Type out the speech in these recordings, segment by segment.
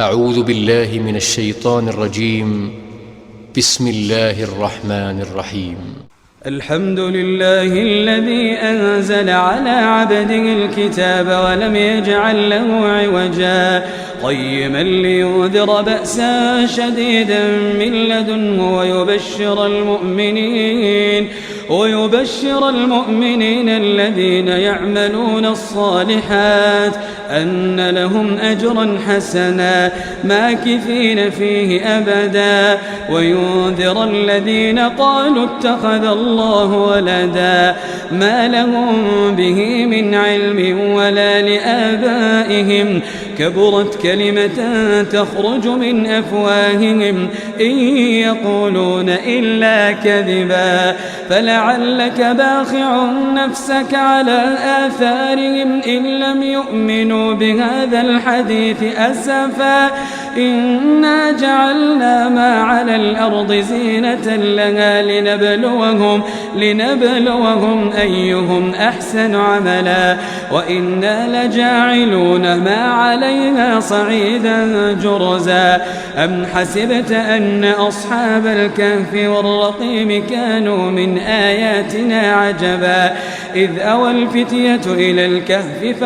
أعوذ بالله من الشيطان الرجيم. بسم الله الرحمن الرحيم. الحمد لله الذي أنزل على عبده الكتاب ولم يجعل له عوجا قيما لينذر بأسا شديدا من لدنه ويبشر المؤمنين الذين يعملون الصالحات أن لهم أجرا حسنا ماكثين فيه أبدا وينذر الذين قالوا اتخذ الله ولدا ما لهم به من علم ولا لآبائهم كبرت كلمة تخرج من أفواههم إن يقولون إلا كذبا فلعلك باخع نفسك على آثارهم إن لم يؤمنوا بهذا الحديث أسفا إنا جعلنا ما على الأرض زينة لها لنبلوهم أيهم أحسن عملا وإنا لجاعلون ما عليها صعيدا جرزا أم حسبت أن أصحاب الكهف والرقيم كانوا من آياتنا عجبا إذ أوى الفتية إلى الكهف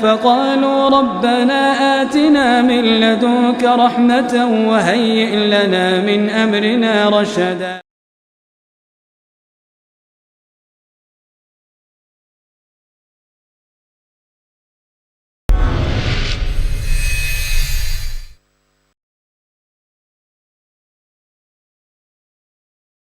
فقالوا ربنا آتنا من لدنك رحمة وهيئ لنا من أمرنا رشدا.